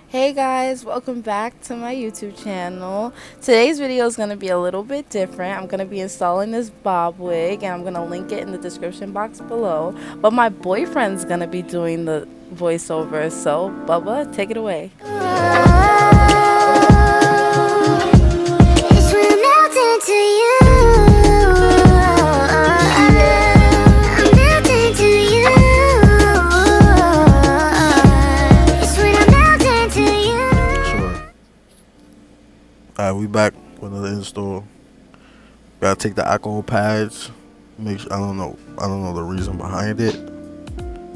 Hey guys, welcome back to my YouTube channel. Today's video is going to be a little bit different. I'm going to be installing this bob wig and I'm going to link it in the description box below. But my boyfriend's going to be doing the voiceover, so Bubba, take it away. Alright, we back with another install. Gotta take the alcohol pads. I don't know the reason behind it.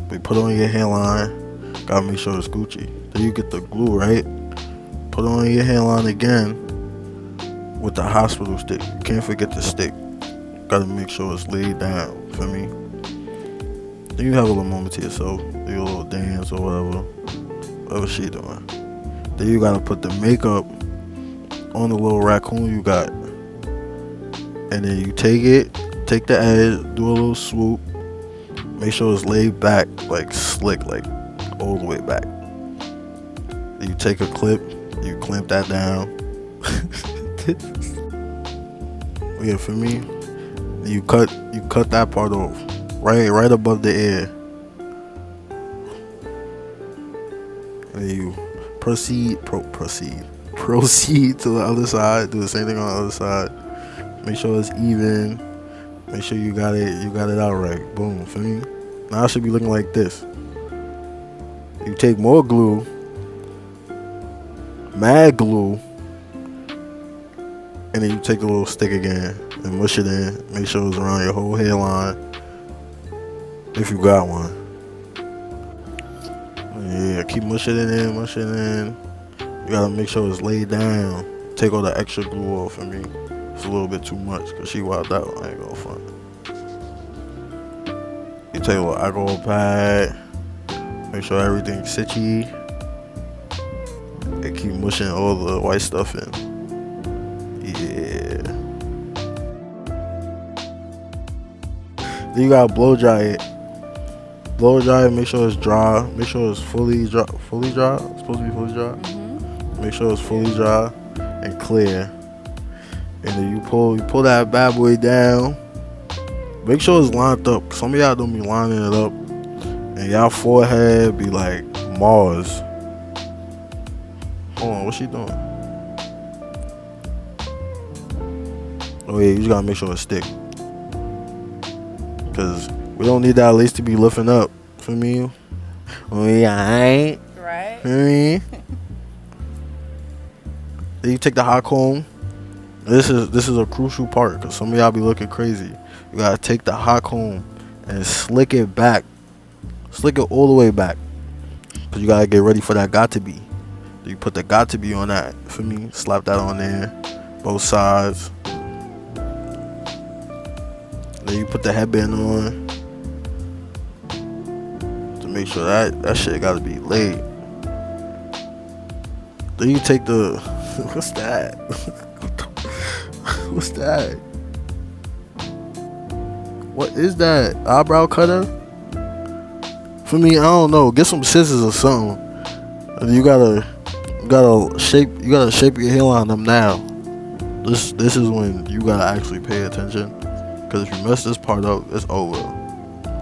But you put it on your hairline. Gotta make sure it's Gucci. Then you get the glue, right? Put it on your hairline again with the hospital stick. You can't forget the stick. Gotta make sure it's laid down. Feel me? Then you have a little moment to yourself. Do your little dance or whatever she doing. Then you gotta put the makeup on the little raccoon you got, and then you take the edge, do a little swoop, make sure it's laid back, like slick, like all the way back. Then you take a clip, you clamp that down. Yeah, for me, you cut that part off, right above the ear, and you proceed to the other side. Do the same thing on the other side. Make sure it's even. Make sure you got it out right. Boom. Feel me? Now it should be looking like this. You take more glue, mad glue, and then you take the little stick again and mush it in. Make sure it's around your whole hairline, if you got one. Yeah, keep mushing it in. You gotta make sure it's laid down. Take all the extra glue off of me. It's a little bit too much because she wild out. I ain't gonna front. You take a little alcohol pad. Make sure everything's sitchy. And keep mushing all the white stuff in. Yeah. Then you gotta blow dry it. Blow dry it. Make sure it's dry. Make sure it's fully dry. Fully dry. It's supposed to be fully dry. Make sure it's fully dry and clear. And then you pull that bad boy down. Make sure it's lined up. Some of y'all don't be lining it up. And y'all forehead be like Mars. Hold on, what's she doing? Oh yeah, you just gotta make sure it's thick. Cause we don't need that lace to be lifting up. For me? Oh yeah, I ain't. Right? For me? Then you take the hot comb. This is a crucial part because some of y'all be looking crazy. You gotta take the hot comb and slick it back. Slick it all the way back. Because you gotta get ready for that got to be. You put the got to be on that. For me, slap that on there. Both sides. Then you put the headband on. To make sure that shit gotta be laid. Then you take the... What's that? What's that? What is that? Eyebrow cutter? For me, I don't know. Get some scissors or something. You gotta shape your hairline them now. This is when you gotta actually pay attention. Cause if you mess this part up, it's over.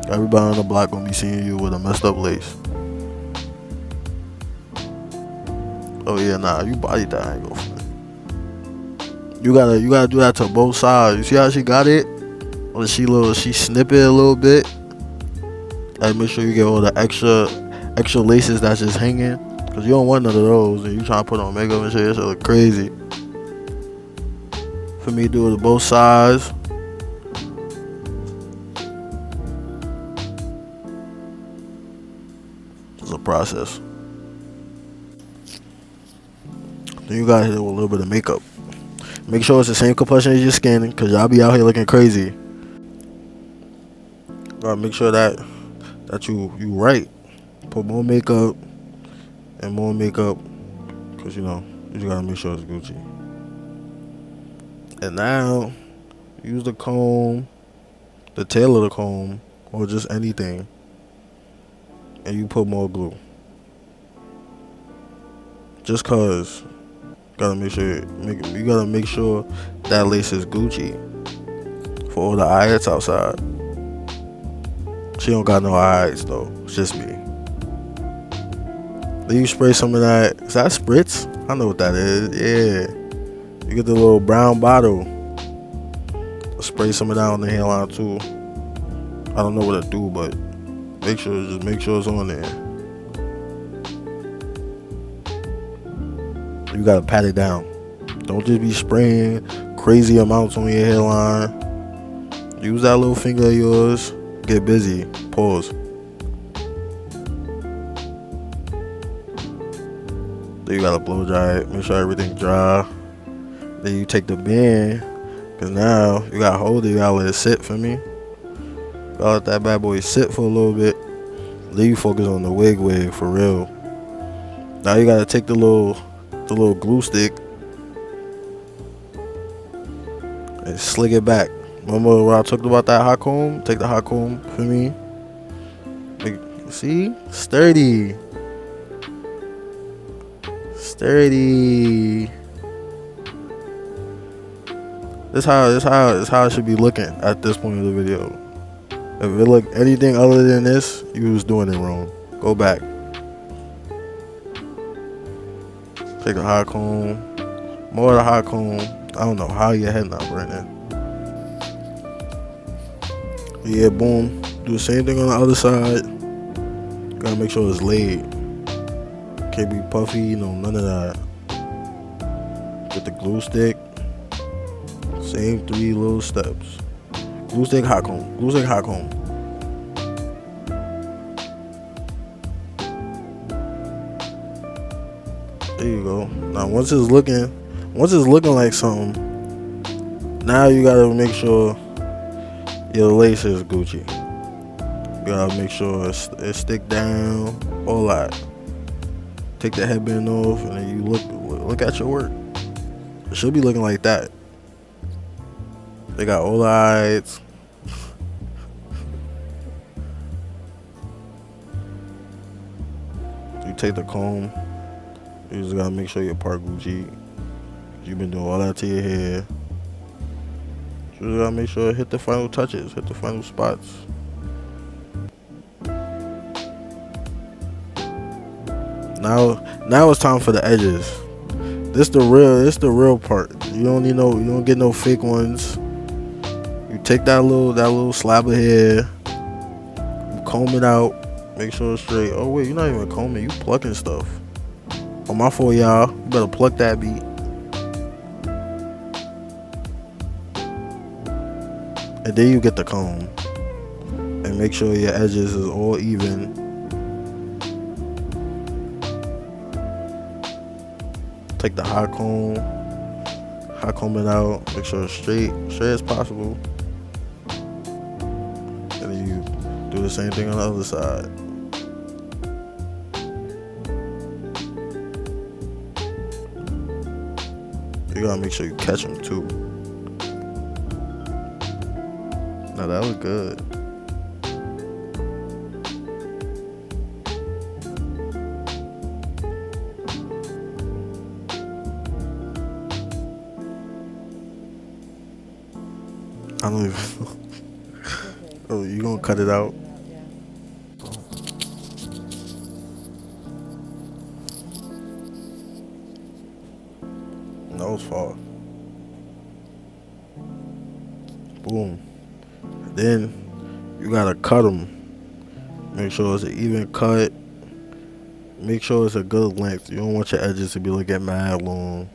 Everybody on the block gonna be seeing you with a messed up lace. Oh yeah, nah, you bodied that angle. You gotta do that to both sides. You see how she got it? Or she snip it a little bit. Gotta make sure you get all the extra laces that's just hanging. Cause you don't want none of those and you trying to put on makeup and shit, it look crazy. For me to do it to both sides. It's a process. Then you gotta hit it with a little bit of makeup. Make sure it's the same complexion as your skin, cause y'all be out here looking crazy. Gotta make sure that you right. Put more makeup and more makeup, cause you just gotta make sure it's Gucci. And now use the comb, the tail of the comb, or just anything, and you put more glue. just cause. You gotta make sure that lace is Gucci for all the eyes outside. She don't got no eyes though. It's just me. Then you spray some of that. Is that spritz? I know what that is. Yeah. You get the little brown bottle. Spray some of that on the hairline too. I don't know what to do, but make sure it's on there. You gotta pat it down. Don't just be spraying crazy amounts on your hairline. Use that little finger of yours. Get busy. Pause. Then you gotta blow dry it. Make sure everything dry. Then you take the band, cause now you gotta hold it. You gotta let it sit for me. You gotta let that bad boy sit for a little bit. Then you focus on the wig for real. Now you gotta take the little glue stick and slick it back. Remember when I talked about that hot comb? Take the hot comb for me. See? Sturdy. This how it should be looking at this point of the video. If it look anything other than this, you was doing it wrong. Go back. Take a hot comb. More of the hot comb. I don't know how your head not burning. Yeah, boom. Do the same thing on the other side. Gotta make sure it's laid. Can't be puffy, none of that. Get the glue stick. Same 3 little steps. Glue stick, hot comb. Glue stick, hot comb. There you go. Now once it's looking like something, now you gotta make sure your lace is Gucci. You gotta make sure it stick down, all that. Take the headband off, and then you look at your work. It should be looking like that. They got all the eyes. You take the comb. You just gotta make sure your part Gucci. You've been doing all that to your hair. You just gotta make sure it hit the final touches, hit the final spots. Now it's time for the edges. This the real part. You don't get no fake ones. You take that little slab of hair, comb it out, make sure it's straight. Oh wait, you're not even combing, you plucking stuff. On my fault, y'all. You better pluck that beat. And then you get the comb. And make sure your edges is all even. Take the hot comb it out, make sure it's straight as possible. And then you do the same thing on the other side. You gotta make sure you catch them too. Now that was good. I don't even. Oh, you gonna cut it out? That was far. Boom. Then you gotta cut them. Make sure it's an even cut. Make sure it's a good length. You don't want your edges to be looking mad long.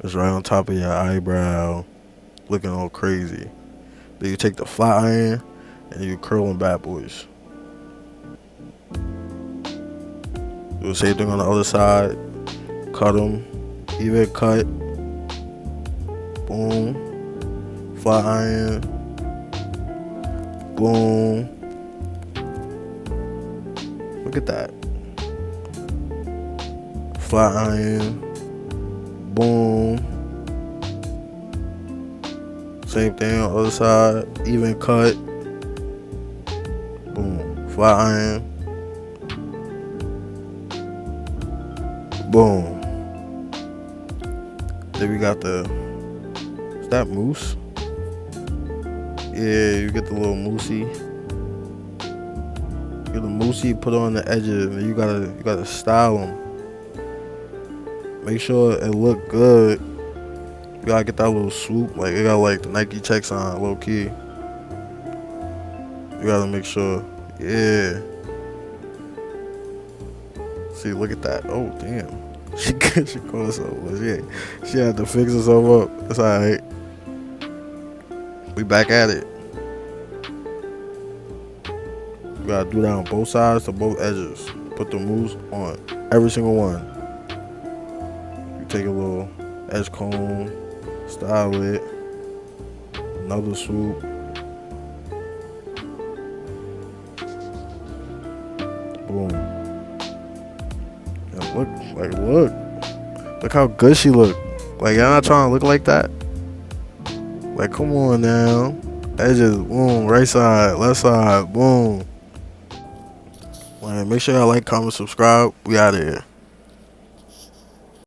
It's right on top of your eyebrow, looking all crazy. Then you take the flat iron and you curl them bad boys. Do the same thing on the other side. Cut them, even cut. Boom. Flat iron. Boom. Look at that. Flat iron. Boom. Same thing on the other side. Even cut. Boom. Flat iron. Boom. Then we got the, is that mousse? Yeah, you get the little moussey. Get the moussey, put it on the edges, and you gotta style them. Make sure it look good. You gotta get that little swoop, like it got like the Nike checks on, low key. You gotta make sure, yeah. See, look at that. Oh damn, she called herself. She had to fix herself up. That's alright. We back at it. You gotta do that on both sides to both edges. Put the mousse on every single one. You take a little edge comb, style it, another swoop. Boom. And look how good she look. Like, y'all not trying to look like that? Like, come on now. Edges, boom, right side, left side, boom. Like, make sure y'all like, comment, subscribe. We out of here.